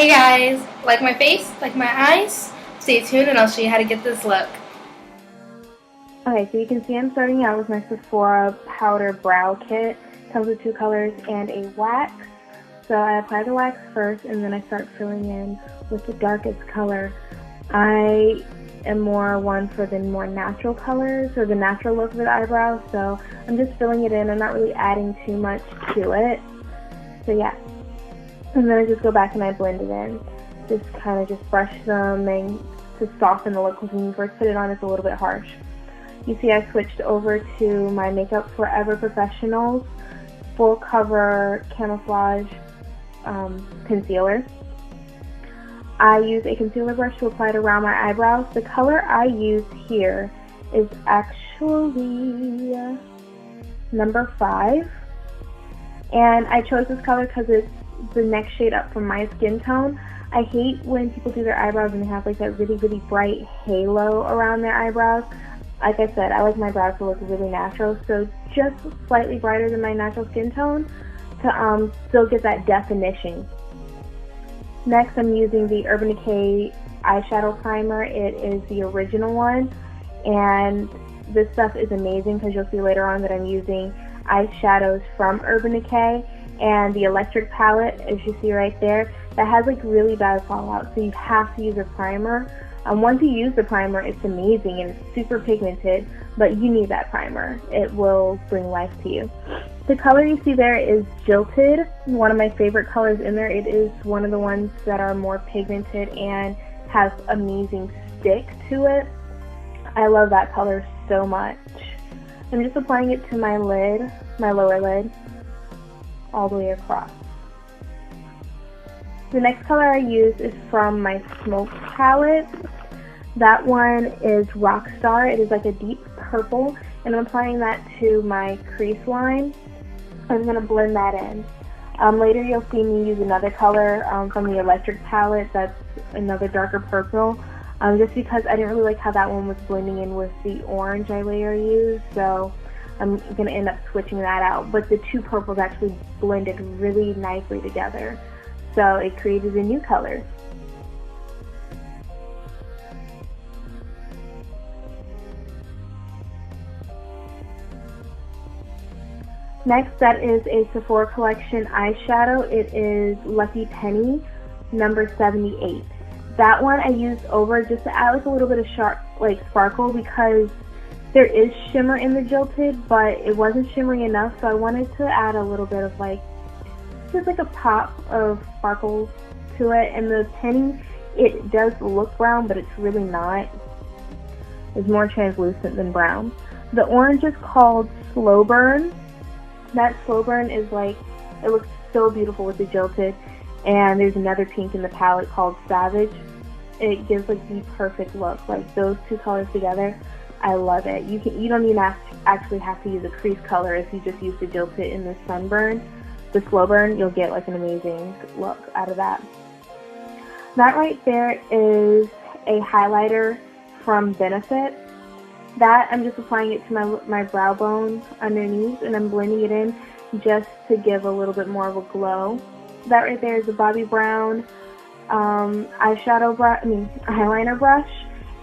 Hey guys, like my face, like my eyes? Stay tuned and I'll show you how to get this look. Okay, so you can see I'm starting out with my Sephora powder brow kit. It comes with 2 colors and a wax. So I apply the wax first and then I start filling in with the darkest color. I am more one for the more natural colors or the natural look of the eyebrows, so I'm just filling it in. I'm not really adding too much to it. So yeah. And then I just go back and I blend it in. Just kind of just brush them and to soften the look, because when you first put it on it's a little bit harsh. You see I switched over to my Makeup Forever Professionals Full Cover Camouflage Concealer. I use a concealer brush to apply it around my eyebrows. The color I use here is actually number 5. And I chose this color because it's the next shade up from my skin tone. I hate when people do their eyebrows and they have like that really, really bright halo around their eyebrows. Like I said, I like my brows to look really natural, so just slightly brighter than my natural skin tone to still get that definition. Next, I'm using the Urban Decay eyeshadow primer. It is the original one, and this stuff is amazing because you'll see later on that I'm using eyeshadows from Urban Decay, and the electric palette, as you see right there, that has like really bad fallout, so you have to use a primer. Once you use the primer, it's amazing and it's super pigmented, but you need that primer. It will bring life to you. The color you see there is Jilted, one of my favorite colors in there. It is one of the ones that are more pigmented and has amazing stick to it. I love that color so much. I'm just applying it to my lid, my lower lid, all the way across. The next color I use is from my Smoke palette. That one is Rockstar. It is like a deep purple, and I'm applying that to my crease line. I'm going to blend that in. Later you'll see me use another color from the electric palette. That's another darker purple, just because I didn't really like how that one was blending in with the orange I later used, so I'm going to end up switching that out. But the 2 purples actually blended really nicely together, so it created a new color. Next, that is a Sephora Collection eyeshadow. It is Lucky Penny, number 78. That one I used over just to add like a little bit of sharp, like sparkle, because there is shimmer in the Jilted, but it wasn't shimmery enough, so I wanted to add a little bit of like, just like a pop of sparkles to it. And the Penny, it does look brown, but it's really not. It's more translucent than brown. The orange is called Slow Burn. That Slow Burn is like, it looks so beautiful with the Jilted. And there's another pink in the palette called Savage. It gives like the perfect look. Like those 2 colors together, I love it. You don't even actually have to use a crease color if you just use the Jilted in the Sunburn. The Slow Burn, you'll get like an amazing look out of that. That right there is a highlighter from Benefit. That I'm just applying it to my brow bone underneath, and I'm blending it in just to give a little bit more of a glow. That right there is a Bobbi Brown eyeliner brush,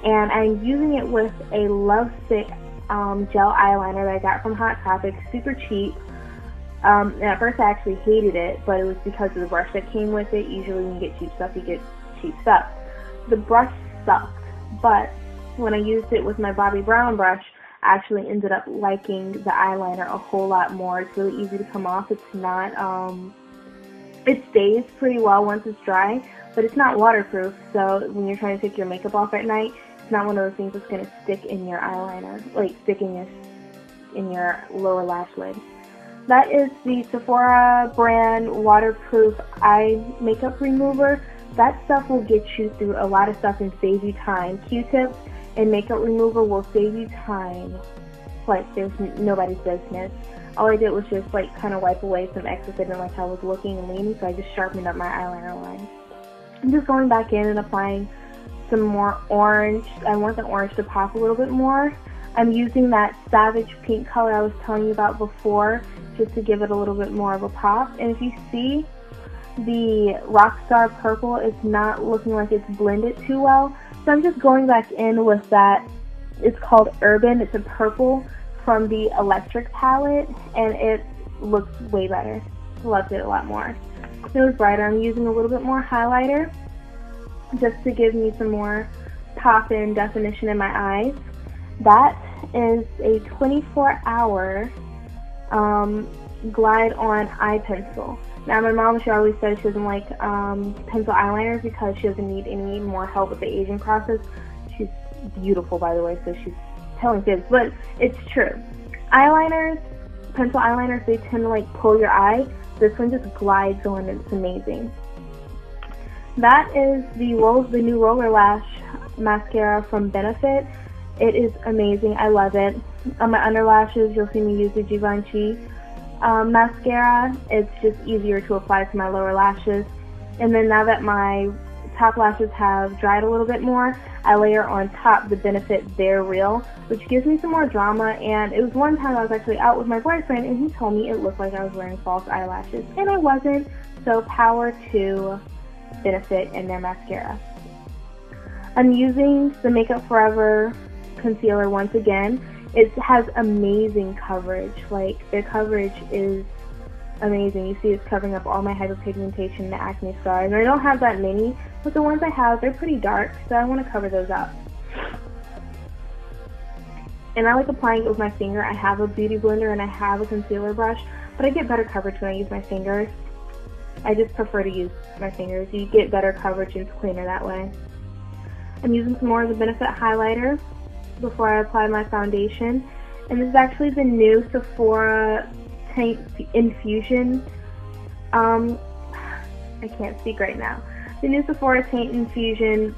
and I'm using it with a lovesick gel eyeliner that I got from Hot Topic, super cheap. And at first I actually hated it, but it was because of the brush that came with it. Usually when you get cheap stuff, you get cheap stuff. The brush sucked, but when I used it with my Bobbi Brown brush, I actually ended up liking the eyeliner a whole lot more. It's really easy to come off. It's not, it stays pretty well once it's dry, but it's not waterproof, so when you're trying to take your makeup off at night, it's not one of those things that's going to stick in your eyeliner, like stick in your lower lash lid. That is the Sephora brand waterproof eye makeup remover. That stuff will get you through a lot of stuff and save you time. Q-tips and makeup remover will save you time like there's nobody's business. All I did was just like kind of wipe away some excess. I didn't like how I was looking and leaning, so I just sharpened up my eyeliner line. I'm just going back in and applying some more orange. I want the orange to pop a little bit more. I'm using that Savage pink color I was telling you about before, just to give it a little bit more of a pop. And if you see, the Rockstar purple is not looking like it's blended too well. So I'm just going back in with that. It's called Urban. It's a purple from the Electric palette, and it looks way better. Loved it a lot more. It was brighter. I'm using a little bit more highlighter just to give me some more pop and definition in my eyes. That is a 24-hour glide on eye pencil. Now my mom, she always says she doesn't like pencil eyeliners because she doesn't need any more help with the aging process. She's beautiful, by the way, so she's telling kids, but it's true. Eyeliners, pencil eyeliners, they tend to like pull your eye. This one just glides on and it's amazing. That is the new Roller Lash mascara from Benefit. It is amazing. I love it. On my underlashes, you'll see me use the Givenchy mascara. It's just easier to apply to my lower lashes. And then now that my top lashes have dried a little bit more, I layer on top the Benefit They're Real, which gives me some more drama. And it was one time I was actually out with my boyfriend and he told me it looked like I was wearing false eyelashes, and I wasn't. So power to Benefit and their mascara. I'm using the Makeup Forever concealer once again. It has amazing coverage. Like, their coverage is amazing. You see it's covering up all my hyperpigmentation and acne scars. And I don't have that many, but the ones I have, they're pretty dark, so I want to cover those up. And I like applying it with my finger. I have a beauty blender and I have a concealer brush, but I get better coverage when I use my fingers. I just prefer to use my fingers. You get better coverage and it's cleaner that way. I'm using some more of the Benefit highlighter before I apply my foundation. And this is actually the new Sephora Taint Infusion. I can't speak right now. The new Sephora Taint Infusion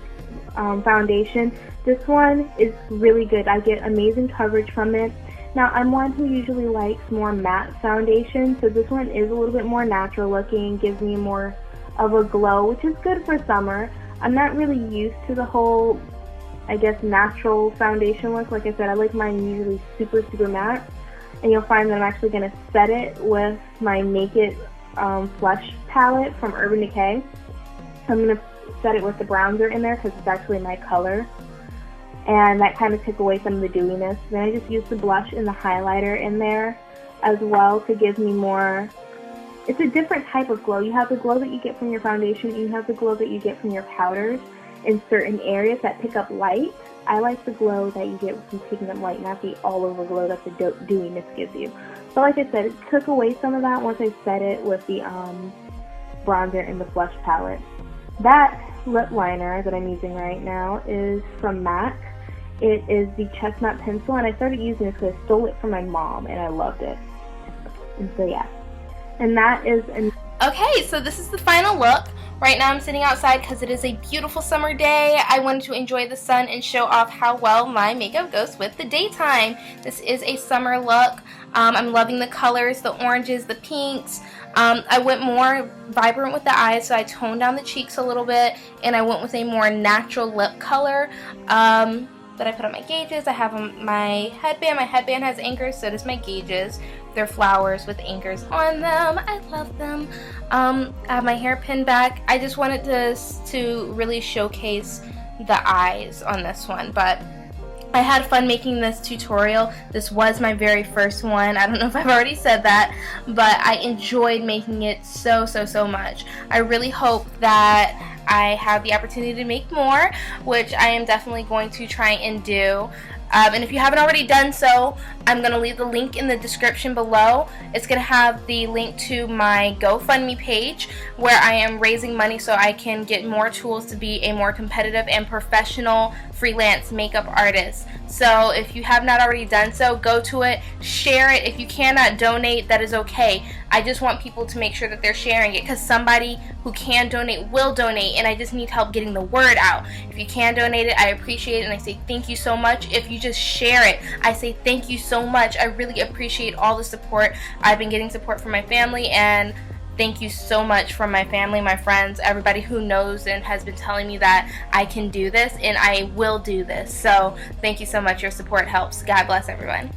foundation. This one is really good. I get amazing coverage from it. Now, I'm one who usually likes more matte foundation, so this one is a little bit more natural looking, gives me more of a glow, which is good for summer. I'm not really used to the whole, I guess, natural foundation look. Like I said, I like mine usually super, super matte. And you'll find that I'm actually going to set it with my Naked Flush palette from Urban Decay. I'm going to set it with the bronzer in there because it's actually my color. And that kind of took away some of the dewiness. Then I just used the blush and the highlighter in there as well to give me more. It's a different type of glow. You have the glow that you get from your foundation, and you have the glow that you get from your powders in certain areas that pick up light. I like the glow that you get from picking up light, not the all-over glow that the dewiness gives you. But like I said, it took away some of that once I set it with the bronzer and the blush palette. That lip liner that I'm using right now is from MAC. It is the Chestnut pencil, and I started using this because I stole it from my mom, and I loved it. And so yeah. And that is okay, so this is the final look. Right now I'm sitting outside because it is a beautiful summer day. I wanted to enjoy the sun and show off how well my makeup goes with the daytime. This is a summer look. I'm loving the colors, the oranges, the pinks. I went more vibrant with the eyes, so I toned down the cheeks a little bit, and I went with a more natural lip color. That I put on my gauges. I have on my headband. My headband has anchors, so does my gauges. They're flowers with anchors on them. I love them. I have my hair pinned back. I just wanted to really showcase the eyes on this one, but I had fun making this tutorial. This was my very first one. I don't know if I've already said that, but I enjoyed making it so much. I really hope that I have the opportunity to make more, which I am definitely going to try and do. And if you haven't already done so, I'm going to leave the link in the description below. It's going to have the link to my GoFundMe page where I am raising money so I can get more tools to be a more competitive and professional freelance makeup artist. So if you have not already done so, go to it, share it. If you cannot donate, that is okay. I just want people to make sure that they're sharing it, because somebody who can donate will donate, and I just need help getting the word out. If you can donate it, I appreciate it, and I say thank you so much. If you just share it, I say thank you so much. I really appreciate all the support. I've been getting support from my family, and thank you so much from my family, my friends, everybody who knows and has been telling me that I can do this and I will do this. So thank you so much. Your support helps. God bless everyone.